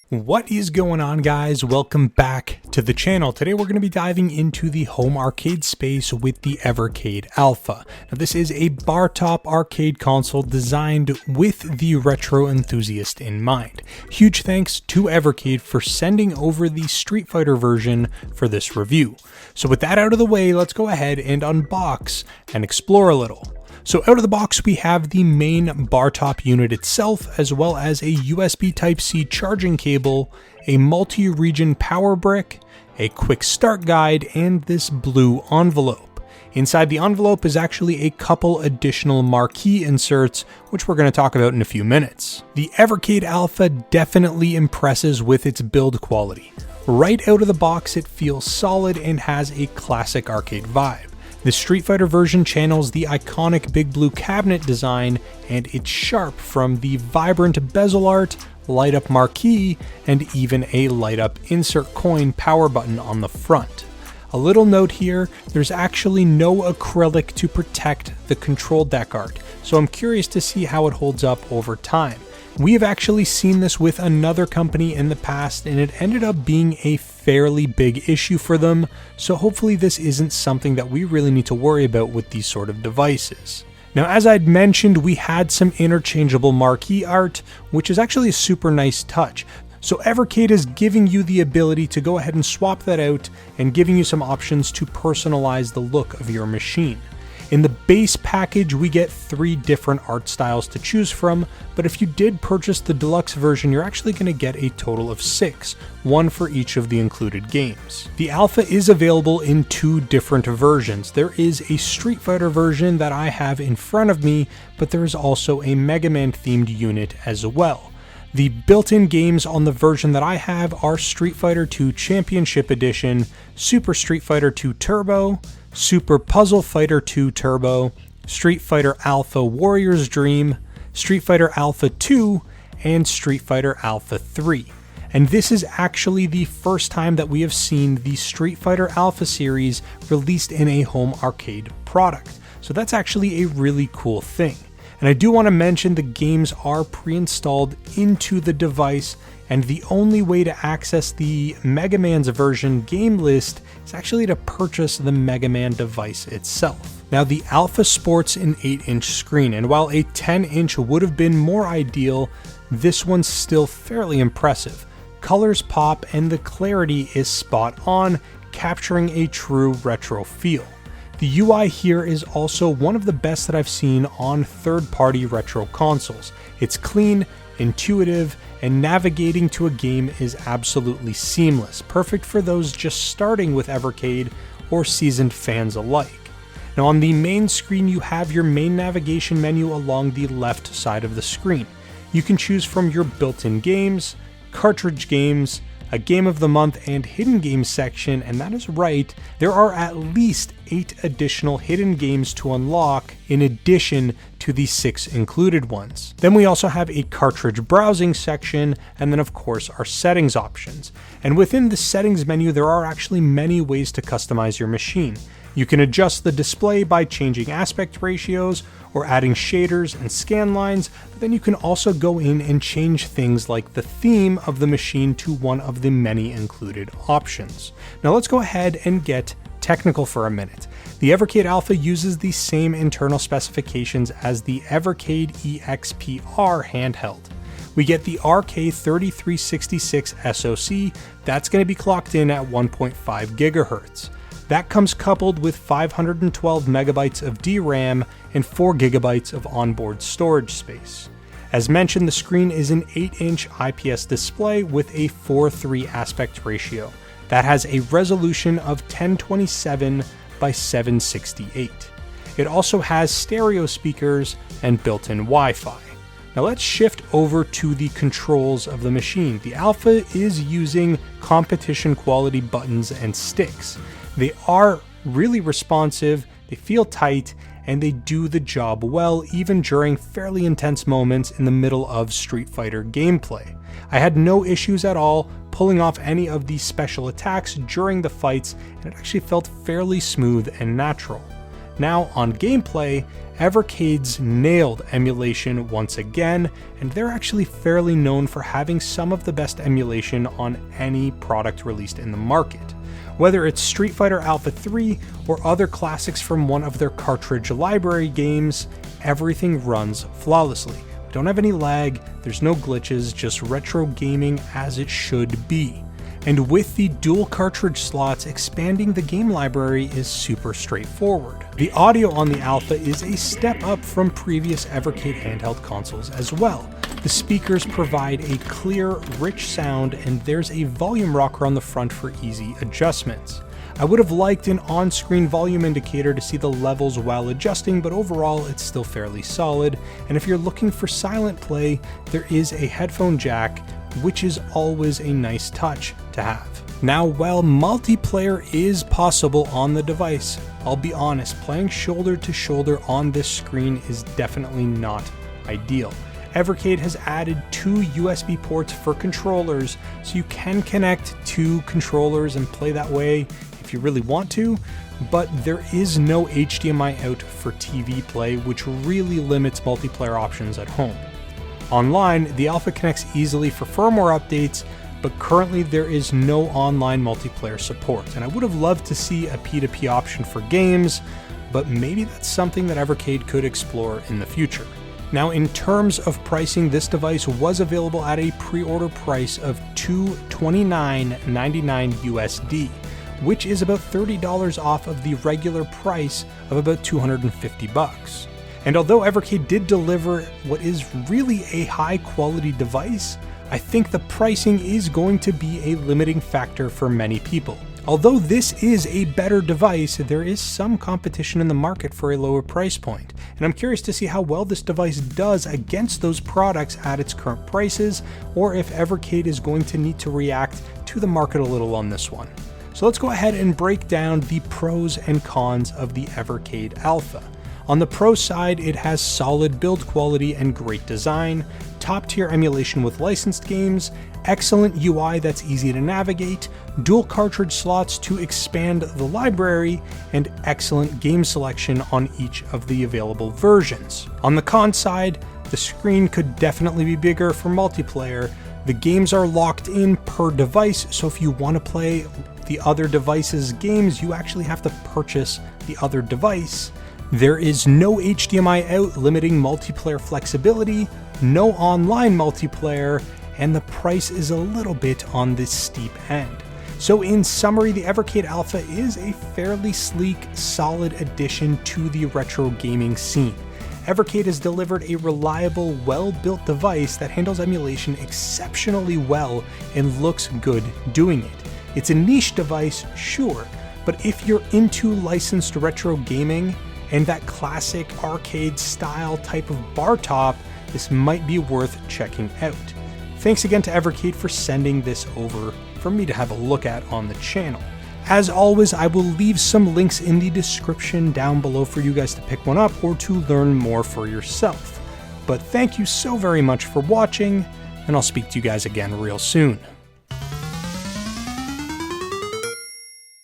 What is going on, guys? Welcome back to the channel. Today we're going to be diving into the home arcade space with the Evercade Alpha. Now, this is a bartop arcade console designed with the retro enthusiast in mind. Huge thanks to Evercade for sending over the Street Fighter version for this review. So with that out of the way, let's go ahead and unbox and explore a little. So out of the box, we have the main bartop unit itself, as well as a USB Type-C charging cable, a multi-region power brick, a quick start guide, and this blue envelope. Inside the envelope is actually a couple additional Marquee inserts, which we're going to talk about in a few minutes. The Evercade Alpha definitely impresses with its build quality. Right out of the box, it feels solid and has a classic arcade vibe. The Street Fighter version channels the iconic big blue cabinet design, and it's sharp from the vibrant bezel art, light up marquee, and even a light up insert coin power button on the front. A little note here, there's actually no acrylic to protect the control deck art, so I'm curious to see how it holds up over time. We have actually seen this with another company in the past, and it ended up being a fairly big issue for them, so hopefully this isn't something that we really need to worry about with these sort of devices. Now, as I'd mentioned, we had some interchangeable marquee art, which is actually a super nice touch. So Evercade is giving you the ability to go ahead and swap that out and giving you some options to personalize the look of your machine. In the base package, we get 3 different art styles to choose from, but if you did purchase the deluxe version, you're actually going to get a total of 6, one for each of the included games. The Alpha is available in 2 different versions. There is a Street Fighter version that I have in front of me, but there is also a Mega Man themed unit as well. The built-in games on the version that I have are Street Fighter 2 Championship Edition, Super Street Fighter 2 Turbo, Super Puzzle Fighter 2 Turbo, Street Fighter Alpha Warrior's Dream, Street Fighter Alpha 2, and Street Fighter Alpha 3. And this is actually the first time that we have seen the Street Fighter Alpha series released in a home arcade product. So that's actually a really cool thing. And I do want to mention the games are pre-installed into the device, and the only way to access the Mega Man's version game list is actually to purchase the Mega Man device itself. Now, the Alpha sports an 8-inch screen, and while a 10-inch would have been more ideal, this one's still fairly impressive. Colors pop and the clarity is spot on, capturing a true retro feel. The UI here is also one of the best that I've seen on third-party retro consoles. It's clean, intuitive, and navigating to a game is absolutely seamless, perfect for those just starting with Evercade or seasoned fans alike. Now, on the main screen, you have your main navigation menu along the left side of the screen. You can choose from your built-in games, cartridge games, a game of the month, and hidden games section, and that is right, there are at least 8 additional hidden games to unlock in addition to the 6 included ones. Then we also have a cartridge browsing section, and then of course our settings options. And within the settings menu, there are actually many ways to customize your machine. You can adjust the display by changing aspect ratios or adding shaders and scan lines, but then you can also go in and change things like the theme of the machine to one of the many included options. Now let's go ahead and get technical for a minute. The Evercade Alpha uses the same internal specifications as the Evercade EXP-R handheld. We get the RK3366 SoC, that's going to be clocked in at 1.5 GHz. That comes coupled with 512 megabytes of DRAM and 4 gigabytes of onboard storage space. As mentioned, the screen is an 8-inch IPS display with a 4:3 aspect ratio. That has a resolution of 1027 by 768. It also has stereo speakers and built-in Wi-Fi. Now let's shift over to the controls of the machine. The Alpha is using competition quality buttons and sticks. They are really responsive, they feel tight, and they do the job well even during fairly intense moments in the middle of Street Fighter gameplay. I had no issues at all pulling off any of these special attacks during the fights, and it actually felt fairly smooth and natural. Now on gameplay, Evercade's nailed emulation once again, and they're actually fairly known for having some of the best emulation on any product released in the market. Whether it's Street Fighter Alpha 3 or other classics from one of their cartridge library games, everything runs flawlessly. We don't have any lag, there's no glitches, just retro gaming as it should be. And with the dual cartridge slots, expanding the game library is super straightforward. The audio on the Alpha is a step up from previous Evercade handheld consoles as well. The speakers provide a clear, rich sound, and there's a volume rocker on the front for easy adjustments. I would have liked an on-screen volume indicator to see the levels while adjusting, but overall it's still fairly solid. And if you're looking for silent play, there is a headphone jack, which is always a nice touch to have. Now, while multiplayer is possible on the device, I'll be honest, playing shoulder to shoulder on this screen is definitely not ideal. Evercade has added 2 USB ports for controllers, so you can connect 2 controllers and play that way if you really want to, but there is no HDMI out for TV play, which really limits multiplayer options at home. Online, the Alpha connects easily for firmware updates, but currently there is no online multiplayer support, and I would have loved to see a P2P option for games, but maybe that's something that Evercade could explore in the future. Now, in terms of pricing, this device was available at a pre-order price of $229.99 USD, which is about $30 off of the regular price of about $250. And although Evercade did deliver what is really a high quality device, I think the pricing is going to be a limiting factor for many people. Although this is a better device, there is some competition in the market for a lower price point, and I'm curious to see how well this device does against those products at its current prices, or if Evercade is going to need to react to the market a little on this one. So let's go ahead and break down the pros and cons of the Evercade Alpha. On the pro side, it has solid build quality and great design, top-tier emulation with licensed games, excellent UI that's easy to navigate, dual cartridge slots to expand the library, and excellent game selection on each of the available versions. On the con side, the screen could definitely be bigger for multiplayer. The games are locked in per device, so if you want to play the other device's games, you actually have to purchase the other device. There is no HDMI out, limiting multiplayer flexibility, no online multiplayer, and the price is a little bit on the steep end. So in summary, the Evercade Alpha is a fairly sleek, solid addition to the retro gaming scene. Evercade has delivered a reliable, well-built device that handles emulation exceptionally well and looks good doing it. It's a niche device, sure, but if you're into licensed retro gaming and that classic arcade style type of bar top, this might be worth checking out. Thanks again to Evercade for sending this over for me to have a look at on the channel. As always, I will leave some links in the description down below for you guys to pick one up or to learn more for yourself. But thank you so very much for watching, and I'll speak to you guys again real soon.